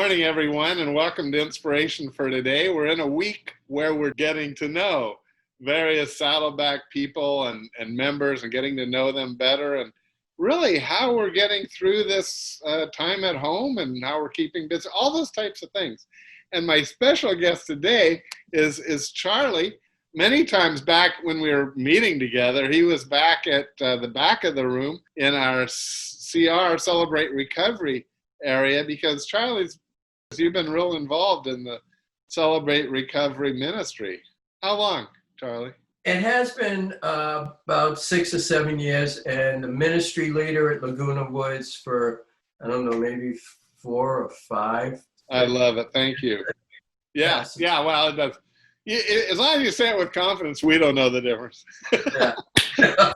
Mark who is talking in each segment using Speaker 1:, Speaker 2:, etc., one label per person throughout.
Speaker 1: morning, everyone, and welcome to Inspiration for Today. We're in a week where we're getting to know various Saddleback people and members and getting to know them better, and really how we're getting through this time at home and how we're keeping busy, all those types of things. And my special guest today is Charlie. Many times back when we were meeting together, he was back at the back of the room in our CR, Celebrate Recovery area, because Charlie's, you've been real involved in the Celebrate Recovery ministry. How long, Charlie?
Speaker 2: It has been about 6 or 7 years, and the ministry leader at Laguna Woods for, I don't know, maybe 4 or 5.
Speaker 1: I love it. Thank you. Yeah, well, it does. As long as you say it with confidence, we don't know the difference.
Speaker 2: Yeah.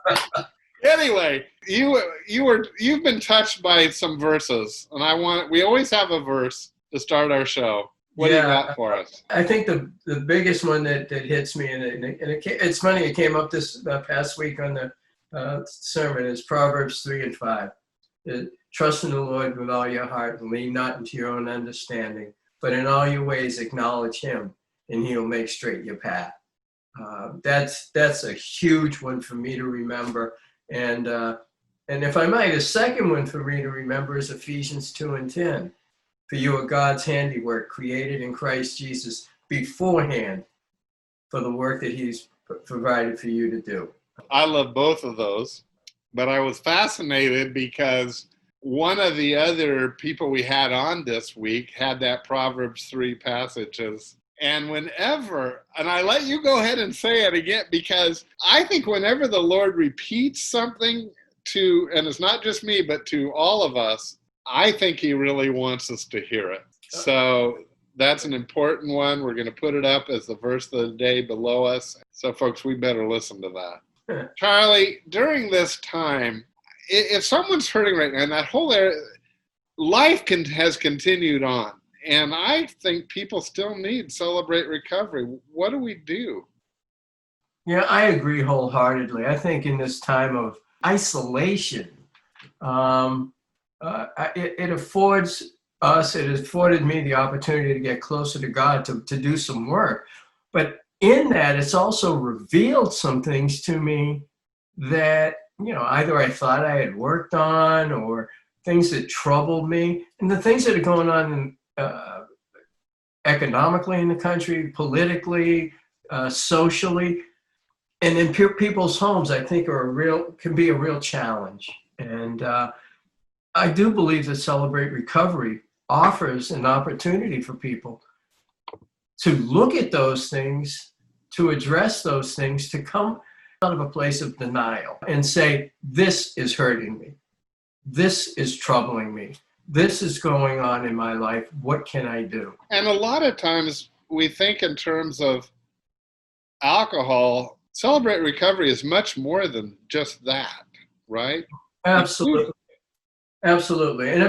Speaker 1: Anyway, you've been touched by some verses, and we always have a verse to start our show. What do you got for us?
Speaker 2: I think the biggest one that hits me, and it's funny, it came up this past week on the sermon, is Proverbs 3:5. Trust in the Lord with all your heart and lean not into your own understanding, but in all your ways acknowledge him, and he'll make straight your path. That's a huge one for me to remember. And if I might, a second one for me to remember is Ephesians 2:10. For you are God's handiwork, created in Christ Jesus beforehand for the work that he's provided for you to do.
Speaker 1: I love both of those, but I was fascinated because one of the other people we had on this week had that Proverbs 3 passages. And whenever, and I let you go ahead and say it again, because I think whenever the Lord repeats something and it's not just me, but to all of us, I think he really wants us to hear it. So that's an important one. We're going to put it up as the verse of the day below us. So folks, we better listen to that. Charlie, during this time, if someone's hurting right now, and that whole area, life has continued on. And I think people still need Celebrate Recovery. What do we do?
Speaker 2: Yeah, I agree wholeheartedly. I think in this time of isolation, it affords us, it has afforded me the opportunity to get closer to God, to do some work. But in that, it's also revealed some things to me that, either I thought I had worked on or things that troubled me. And the things that are going on economically in the country, politically, socially, and in people's homes, I think can be a real challenge. And I do believe that Celebrate Recovery offers an opportunity for people to look at those things, to address those things, to come out of a place of denial and say, this is hurting me. This is troubling me. This is going on in my life. What can I do?
Speaker 1: And a lot of times we think in terms of alcohol. Celebrate Recovery is much more than just that, right?
Speaker 2: Absolutely. Absolutely. And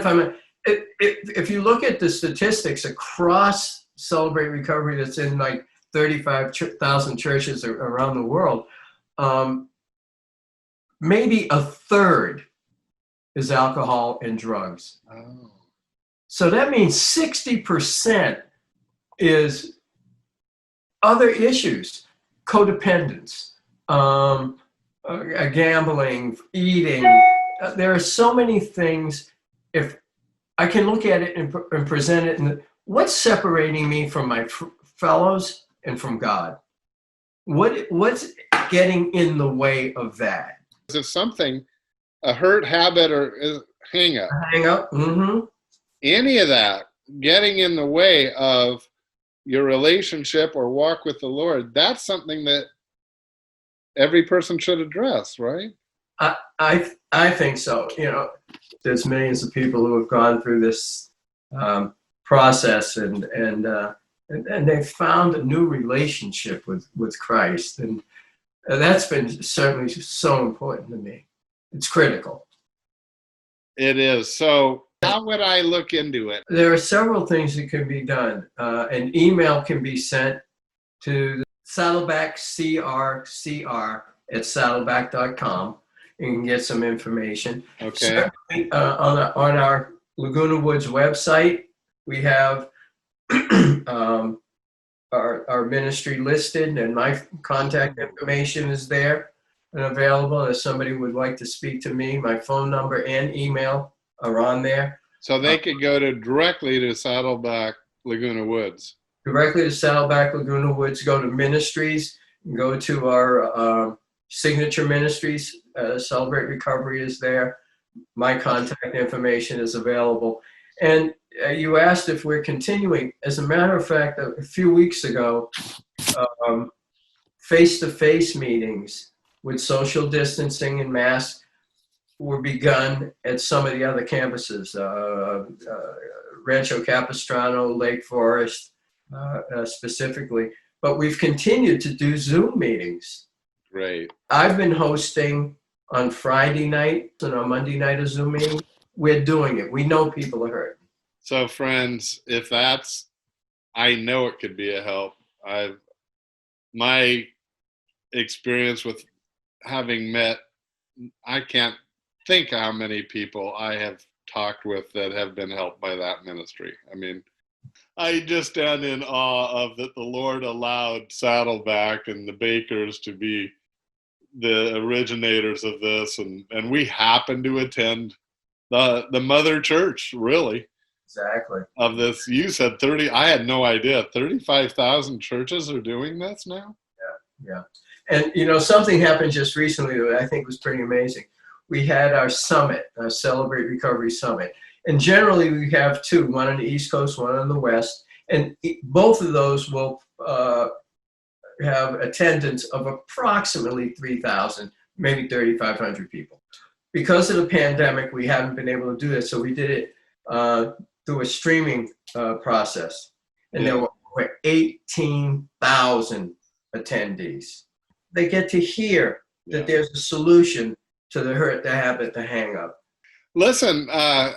Speaker 2: if you look at the statistics across Celebrate Recovery that's in like 35,000 churches around the world, maybe a third is alcohol and drugs.
Speaker 1: Oh.
Speaker 2: So that means 60% is other issues, codependence, gambling, eating. There are so many things. If I can look at it and present it, what's separating me from my fellows and from God? What's getting in the way of that?
Speaker 1: Is it something, a hurt habit or hang up?
Speaker 2: Hang up. Mm-hmm.
Speaker 1: Any of that getting in the way of your relationship or walk with the Lord, that's something that every person should address, right?
Speaker 2: I think so. There's millions of people who have gone through this process and they've found a new relationship with Christ, and that's been certainly so important to me. It's critical.
Speaker 1: It is. So how would I look into it?
Speaker 2: There are several things that can be done. An email can be sent to saddlebackcrcr@saddleback.com. You can get some information.
Speaker 1: Okay.
Speaker 2: On our Laguna Woods website, We have our ministry listed, and my contact information is there and available. If somebody would like to speak to me, my phone number and email are on there.
Speaker 1: So they could go directly to Saddleback Laguna Woods.
Speaker 2: Directly to Saddleback Laguna Woods, go to ministries, go to our signature ministries. Celebrate Recovery is there. My contact information is available. And you asked if we're continuing. As a matter of fact, a few weeks ago, face-to-face meetings with social distancing and masks were begun at some of the other campuses, Rancho Capistrano, Lake Forest, specifically. But we've continued to do Zoom meetings.
Speaker 1: Great.
Speaker 2: I've been hosting on Friday night and on Monday night a Zoom meeting. We're doing it. We know people are hurting.
Speaker 1: So friends, if that's, I know it could be a help. My experience with having met, I can't think how many people I have talked with that have been helped by that ministry. I mean, I just stand in awe of that the Lord allowed Saddleback and the Bakers to be the originators of this, and we happen to attend the mother church, really.
Speaker 2: Exactly.
Speaker 1: Of this. You said 30, I had no idea. 35,000 churches are doing this now?
Speaker 2: Yeah. And, you know, something happened just recently that I think was pretty amazing. We had our summit, our Celebrate Recovery Summit. And generally we have two, one on the East Coast, one on the West. And both of those will have attendance of approximately 3,000, maybe 3,500 people. Because of the pandemic, we haven't been able to do this. So we did it through a streaming process. And there were over 18,000 attendees. They get to hear that there's a solution to the hurt, the habit, the hang up.
Speaker 1: Listen, I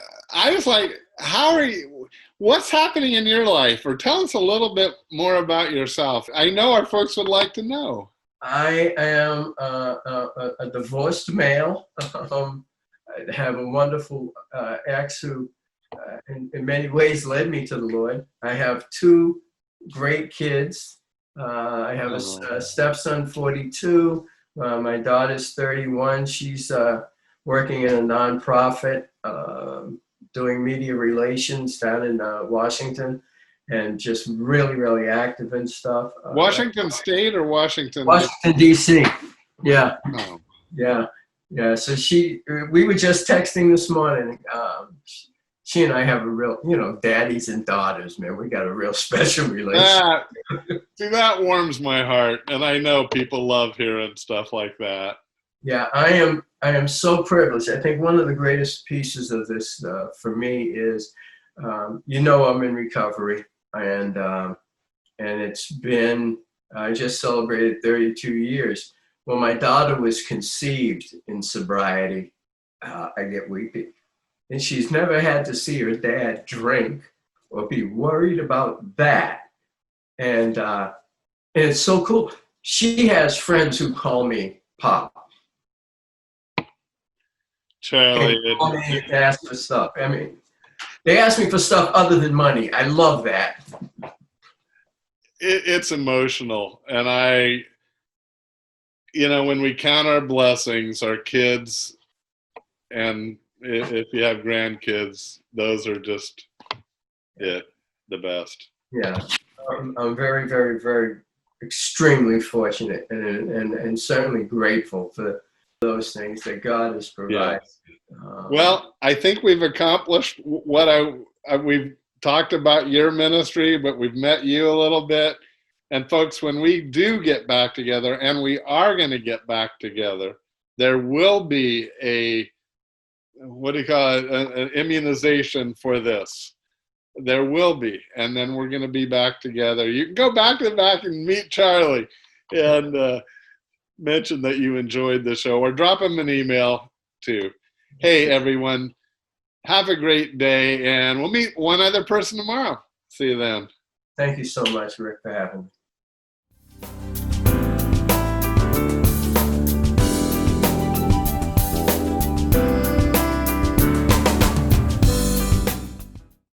Speaker 1: was like, how are you? What's happening in your life? Or tell us a little bit more about yourself. I know our folks would like to know.
Speaker 2: I am a divorced male. I have a wonderful ex who, in many ways, led me to the Lord. I have two great kids. I have a stepson, 42. My daughter's 31. She's working in a nonprofit, doing media relations down in Washington, and just really, really active and stuff.
Speaker 1: Washington State or Washington?
Speaker 2: Washington, D.C. Yeah.
Speaker 1: Oh.
Speaker 2: Yeah. So we were just texting this morning. She and I have a real, daddies and daughters, man. We got a real special relationship.
Speaker 1: See, that warms my heart, and I know people love hearing stuff like that.
Speaker 2: Yeah, I am so privileged. I think one of the greatest pieces of this for me is, I'm in recovery, and it's been, I just celebrated 32 years. When my daughter was conceived in sobriety, I get weepy. And she's never had to see her dad drink or be worried about that. And it's so cool. She has friends who call me Pop.
Speaker 1: Charlie.
Speaker 2: They call me to ask for stuff. I mean, they ask me for stuff other than money. I love that.
Speaker 1: It's emotional. And when we count our blessings, our kids, and if you have grandkids, those are just the best.
Speaker 2: Yeah, I'm very, very, very extremely fortunate and certainly grateful for those things that God has provided.
Speaker 1: Yeah. Well, I think we've accomplished what we've talked about your ministry, but we've met you a little bit. And folks, when we do get back together, and we are going to get back together, there will be an immunization for this. There will be. And then we're going to be back together. You can go back to the back and meet Charlie and mention that you enjoyed the show, or drop him an email too. Hey, everyone, have a great day, and we'll meet one other person tomorrow. See you then.
Speaker 2: Thank you so much, Rick, for having me.